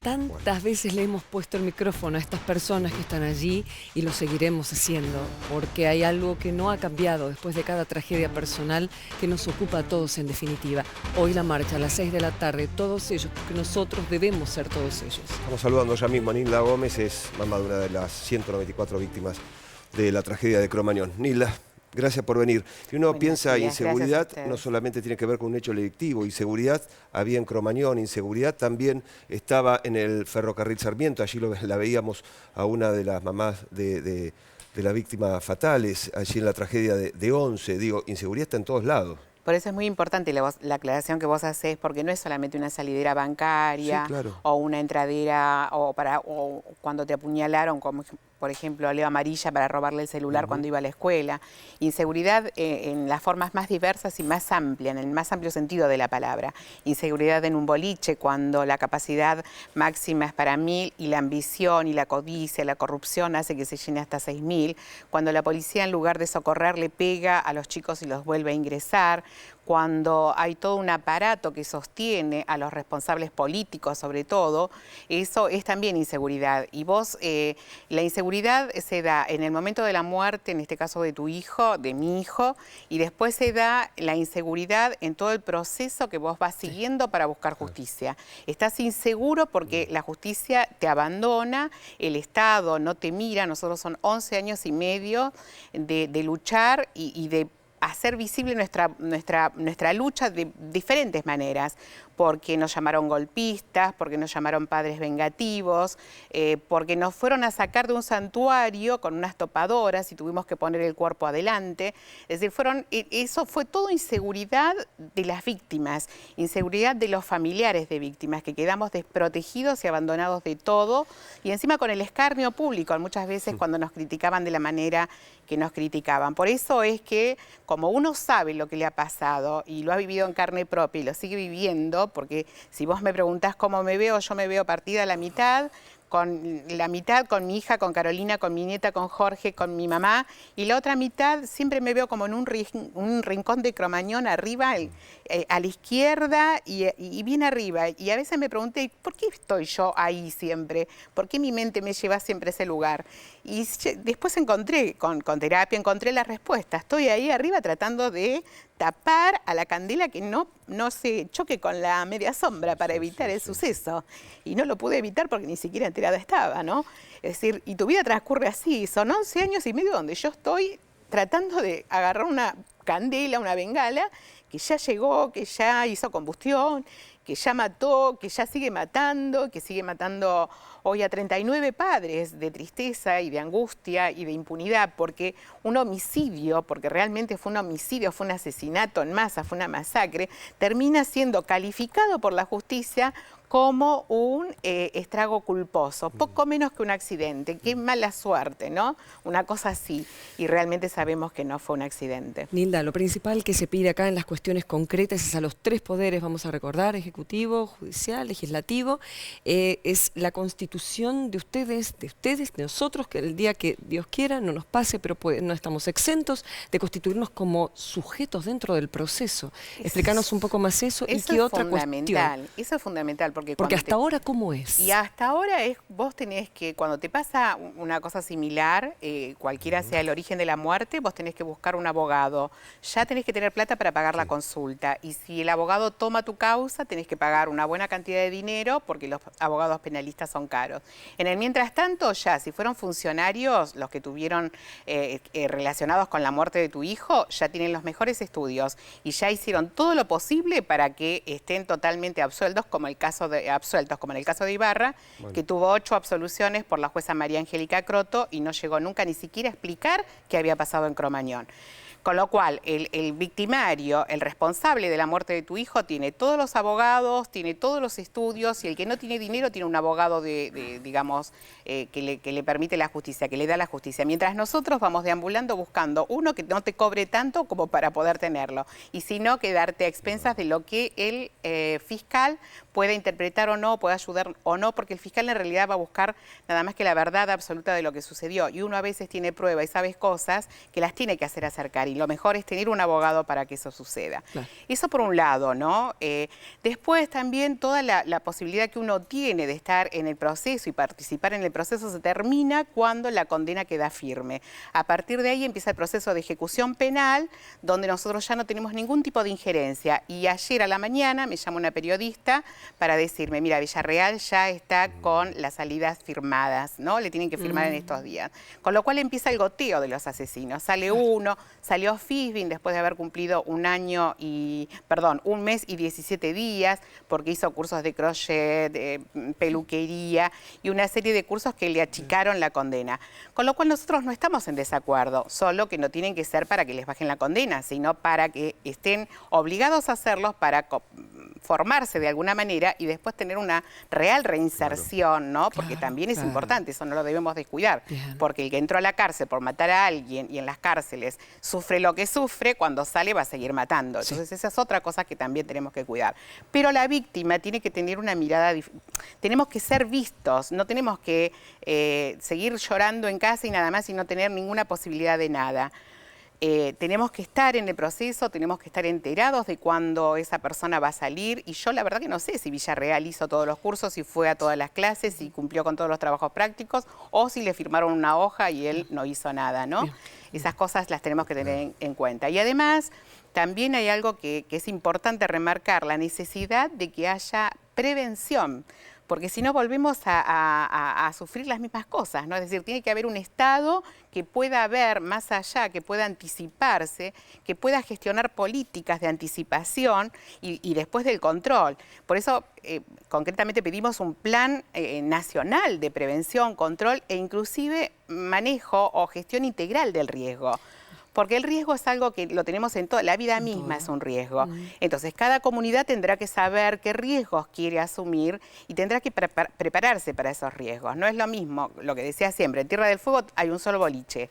Tantas veces le hemos puesto el micrófono a estas personas que están allí y lo seguiremos haciendo, porque hay algo que no ha cambiado después de cada tragedia personal que nos ocupa a todos en definitiva. Hoy la marcha a las 6 de la tarde, todos ellos, porque nosotros debemos ser todos ellos. Estamos saludando ya mismo a Nilda Gómez, es mamá de una de las 194 víctimas de la tragedia de Cromañón. Nilda, gracias por venir. Y uno piensa, inseguridad no solamente tiene que ver con un hecho delictivo, inseguridad había en Cromañón, inseguridad también estaba en el ferrocarril Sarmiento, allí la veíamos a una de las mamás de las víctimas fatales, allí en la tragedia de Once. Digo, inseguridad está en todos lados. Por eso es muy importante la aclaración que vos hacés, porque no es solamente una salidera bancaria, sí, claro, o una entradera, o cuando te apuñalaron, como por ejemplo Leo Amarilla para robarle el celular cuando iba a la escuela. Inseguridad en las formas más diversas y más amplias, en el más amplio sentido de la palabra. Inseguridad en un boliche, cuando la capacidad máxima es para 1000 y la ambición y la codicia, la corrupción hace que se llene hasta 6000. Cuando la policía, en lugar de socorrer, le pega a los chicos y los vuelve a ingresar. Cuando hay todo un aparato que sostiene a los responsables políticos, sobre todo, eso es también inseguridad. Y vos, la inseguridad se da en el momento de la muerte, en este caso de tu hijo, de mi hijo, y después se da la inseguridad en todo el proceso que vos vas siguiendo para buscar justicia. Estás inseguro porque la justicia te abandona, el Estado no te mira. Nosotros son 11 años y medio de luchar y de hacer visible nuestra lucha de diferentes maneras, porque nos llamaron golpistas, porque nos llamaron padres vengativos, porque nos fueron a sacar de un santuario con unas topadoras y tuvimos que poner el cuerpo adelante. Es decir, eso fue todo inseguridad de las víctimas, inseguridad de los familiares de víctimas, que quedamos desprotegidos y abandonados de todo, y encima con el escarnio público, muchas veces cuando nos criticaban de la manera que nos criticaban. Por eso es que, como uno sabe lo que le ha pasado y lo ha vivido en carne propia y lo sigue viviendo, porque si vos me preguntás cómo me veo, yo me veo partida a la mitad con mi hija, con Carolina, con mi nieta, con Jorge, con mi mamá, y la otra mitad siempre me veo como en un rincón de Cromañón arriba, a la izquierda y bien arriba. Y a veces me pregunté, ¿por qué estoy yo ahí siempre? ¿Por qué mi mente me lleva siempre a ese lugar? Y después encontré, con terapia, encontré la respuesta. Estoy ahí arriba tratando de tapar a la candela que no se choque con la media sombra para evitar el suceso. Y no lo pude evitar porque ni siquiera enterada estaba, ¿no? Es decir, y tu vida transcurre así. Son 11 años y medio donde yo estoy tratando de agarrar una candela, una bengala, que ya llegó, que ya hizo combustión, que ya mató, que ya sigue matando, que sigue matando hoy a 39 padres de tristeza y de angustia y de impunidad, porque un homicidio, porque realmente fue un homicidio, fue un asesinato en masa, fue una masacre, termina siendo calificado por la justicia como un estrago culposo, poco menos que un accidente. Qué mala suerte, ¿no? Una cosa así, y realmente sabemos que no fue un accidente. Nilda, lo principal que se pide acá en las cuestiones concretas es a los 3 poderes, vamos a recordar, ejecutivo, judicial, legislativo, es la constitución de ustedes, de nosotros, que el día que Dios quiera no nos pase, pero no estamos exentos de constituirnos como sujetos dentro del proceso. Explícanos un poco más eso y qué otra cuestión. Eso es fundamental. Porque hasta ahora, ¿cómo es? Y hasta ahora vos tenés que, cuando te pasa una cosa similar, cualquiera sea el origen de la muerte, vos tenés que buscar un abogado. Ya tenés que tener plata para pagar la consulta. Y si el abogado toma tu causa, tenés que pagar una buena cantidad de dinero, porque los abogados penalistas son caros. En el mientras tanto, ya, si fueron funcionarios, los que tuvieron relacionados con la muerte de tu hijo, ya tienen los mejores estudios y ya hicieron todo lo posible para que estén totalmente absueltos, como en el caso de Ibarra, que tuvo 8 absoluciones por la jueza María Angélica Croto y no llegó nunca ni siquiera a explicar qué había pasado en Cromañón. Con lo cual, el victimario, el responsable de la muerte de tu hijo, tiene todos los abogados, tiene todos los estudios, y el que no tiene dinero tiene un abogado digamos, que le permite la justicia, que le da la justicia. Mientras nosotros vamos deambulando buscando uno que no te cobre tanto como para poder tenerlo, y si no, quedarte a expensas de lo que el fiscal pueda interpretar o no, pueda ayudar o no, porque el fiscal en realidad va a buscar nada más que la verdad absoluta de lo que sucedió. Y uno a veces tiene pruebas y sabes cosas que las tiene que hacer acercar. Y lo mejor es tener un abogado para que eso suceda. Claro. Eso por un lado, ¿no? Después también toda la posibilidad que uno tiene de estar en el proceso y participar en el proceso se termina cuando la condena queda firme. A partir de ahí empieza el proceso de ejecución penal, donde nosotros ya no tenemos ningún tipo de injerencia. Y ayer a la mañana me llamó una periodista para decirme, mira, Villarreal ya está con las salidas firmadas, ¿no? Le tienen que firmar en estos días. Con lo cual empieza el goteo de los asesinos. Sale uno, salió Fisbin después de haber cumplido un mes y 17 días, porque hizo cursos de crochet, de peluquería y una serie de cursos que le achicaron la condena. Con lo cual nosotros no estamos en desacuerdo, solo que no tienen que ser para que les bajen la condena, sino para que estén obligados a hacerlos para formarse de alguna manera y después tener una real reinserción, ¿no? Porque también es importante, eso no lo debemos descuidar, porque el que entró a la cárcel por matar a alguien y en las cárceles sufre lo que sufre, cuando sale va a seguir matando. Entonces esa es otra cosa que también tenemos que cuidar. Pero la víctima tiene que tener una mirada, tenemos que ser vistos, no tenemos que seguir llorando en casa y nada más y no tener ninguna posibilidad de nada. Tenemos que estar en el proceso, tenemos que estar enterados de cuándo esa persona va a salir y yo la verdad que no sé si Villarreal hizo todos los cursos, si fue a todas las clases, si cumplió con todos los trabajos prácticos o si le firmaron una hoja y él no hizo nada, ¿no? Esas cosas las tenemos que tener en cuenta. Y además también hay algo que es importante remarcar, la necesidad de que haya prevención. Porque si no volvemos a sufrir las mismas cosas, ¿no? Es decir, tiene que haber un Estado que pueda ver más allá, que pueda anticiparse, que pueda gestionar políticas de anticipación y después del control. Por eso, concretamente pedimos un plan nacional de prevención, control e inclusive manejo o gestión integral del riesgo. Porque el riesgo es algo que lo tenemos en toda la vida misma, es un riesgo. Entonces, cada comunidad tendrá que saber qué riesgos quiere asumir y tendrá que prepararse para esos riesgos. No es lo mismo, lo que decía siempre, en Tierra del Fuego hay un solo boliche.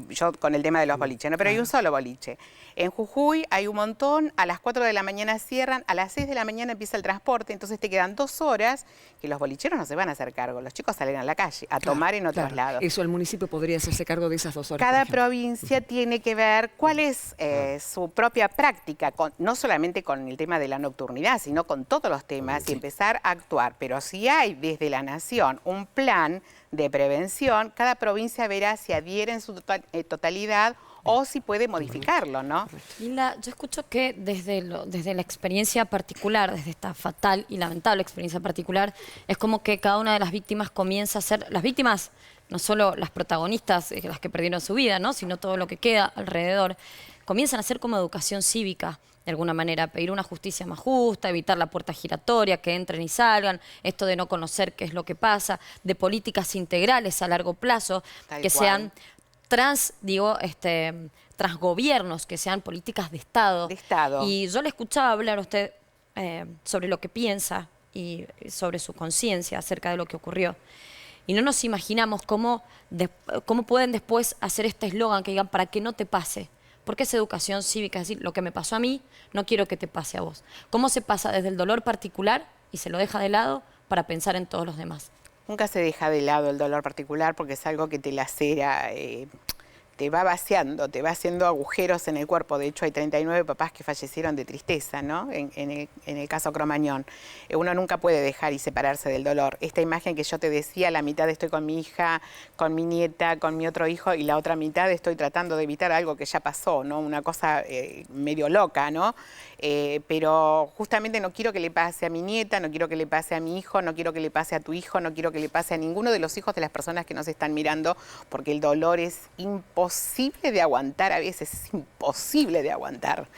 Yo con el tema de los boliches, ¿no? Pero hay un solo boliche. En Jujuy hay un montón, a las 4 de la mañana cierran, a las 6 de la mañana empieza el transporte, entonces te quedan 2 horas que los bolicheros no se van a hacer cargo, los chicos salen a la calle a tomar en otros lados. Eso el municipio podría hacerse cargo de esas 2 horas. Cada provincia tiene que ver cuál es su propia práctica, no solamente con el tema de la nocturnidad, sino con todos los temas y empezar a actuar. Pero si hay desde la Nación un plan de prevención, cada provincia verá si adhiere en su totalidad o si puede modificarlo, ¿no? Lila, yo escucho que desde la experiencia particular, desde esta fatal y lamentable experiencia particular, es como que cada una de las víctimas comienza a ser, las víctimas, no solo las protagonistas, las que perdieron su vida, ¿no? Sino todo lo que queda alrededor, comienzan a hacer como educación cívica, de alguna manera, pedir una justicia más justa, evitar la puerta giratoria, que entren y salgan, esto de no conocer qué es lo que pasa, de políticas integrales a largo plazo, que sean transgobiernos, que sean políticas de Estado. Y yo le escuchaba hablar a usted sobre lo que piensa y sobre su conciencia acerca de lo que ocurrió. Y no nos imaginamos cómo pueden después hacer este eslogan que digan, para que no te pase. Porque es educación cívica, es decir, lo que me pasó a mí, no quiero que te pase a vos. ¿Cómo se pasa desde el dolor particular y se lo deja de lado para pensar en todos los demás? Nunca se deja de lado el dolor particular porque es algo que te lacera, te va vaciando, te va haciendo agujeros en el cuerpo. De hecho, hay 39 papás que fallecieron de tristeza, ¿no? En el caso Cromañón. Uno nunca puede dejar y separarse del dolor. Esta imagen que yo te decía, la mitad estoy con mi hija, con mi nieta, con mi otro hijo, y la otra mitad estoy tratando de evitar algo que ya pasó, ¿no? Una cosa medio loca, ¿no? Pero justamente no quiero que le pase a mi nieta, no quiero que le pase a mi hijo, no quiero que le pase a tu hijo, no quiero que le pase a ninguno de los hijos de las personas que nos están mirando, porque el dolor es imposible de aguantar, a veces es imposible de aguantar.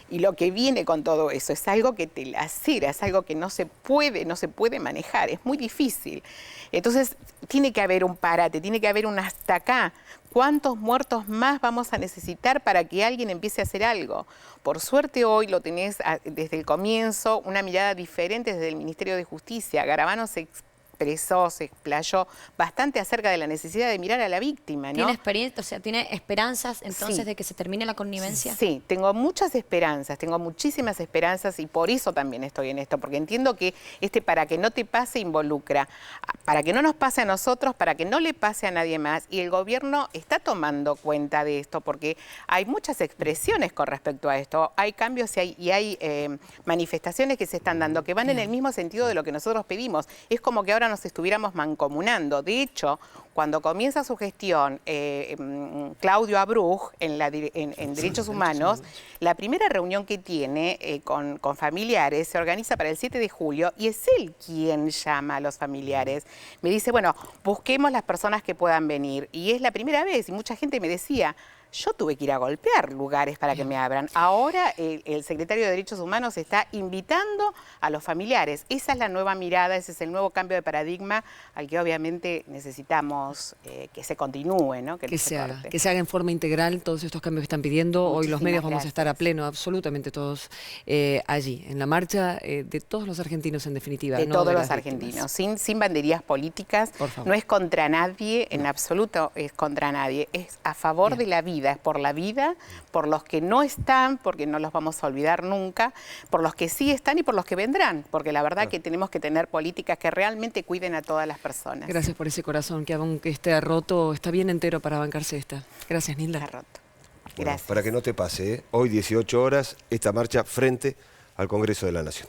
Y lo que viene con todo eso es algo que te lacera, es algo que no se puede manejar, es muy difícil. Entonces tiene que haber un parate, tiene que haber un hasta acá. ¿Cuántos muertos más vamos a necesitar para que alguien empiece a hacer algo? Por suerte hoy lo tenés desde el comienzo, una mirada diferente desde el Ministerio de Justicia. Garabano se expresó, se explayó bastante acerca de la necesidad de mirar a la víctima, ¿no? ¿Tiene experiencia, o sea, tiene esperanzas entonces Sí. de que se termine la connivencia? Sí, tengo muchas esperanzas, tengo muchísimas esperanzas y por eso también estoy en esto, porque entiendo que para que no te pase involucra, para que no nos pase a nosotros, para que no le pase a nadie más, y el gobierno está tomando cuenta de esto porque hay muchas expresiones con respecto a esto, hay cambios y hay manifestaciones que se están dando que van en el mismo sentido de lo que nosotros pedimos. Es como que ahora nos estuviéramos mancomunando. De hecho, cuando comienza su gestión Claudio Abruj en Derechos Humanos, la primera reunión que tiene con familiares se organiza para el 7 de julio y es él quien llama a los familiares. Me dice, bueno, busquemos las personas que puedan venir. Y es la primera vez y mucha gente me decía, yo tuve que ir a golpear lugares para que me abran. Ahora el secretario de Derechos Humanos está invitando a los familiares. Esa es la nueva mirada, ese es el nuevo cambio de paradigma al que obviamente necesitamos que se continúe, ¿no? Que se haga en forma integral todos estos cambios que están pidiendo. Hoy los medios vamos a estar a pleno, absolutamente todos allí, en la marcha de todos los argentinos en definitiva. De ¿no? todos de los argentinos, sin banderías políticas. No es contra nadie, en absoluto es contra nadie. Es a favor de la vida. Es por la vida, por los que no están, porque no los vamos a olvidar nunca, por los que sí están y por los que vendrán, porque la verdad que tenemos que tener políticas que realmente cuiden a todas las personas. Gracias por ese corazón, que aunque esté roto, está bien entero para bancarse esta. Gracias, Nilda. Está roto. Bueno, Gracias. para que no te pase, hoy 18 horas, esta marcha frente al Congreso de la Nación.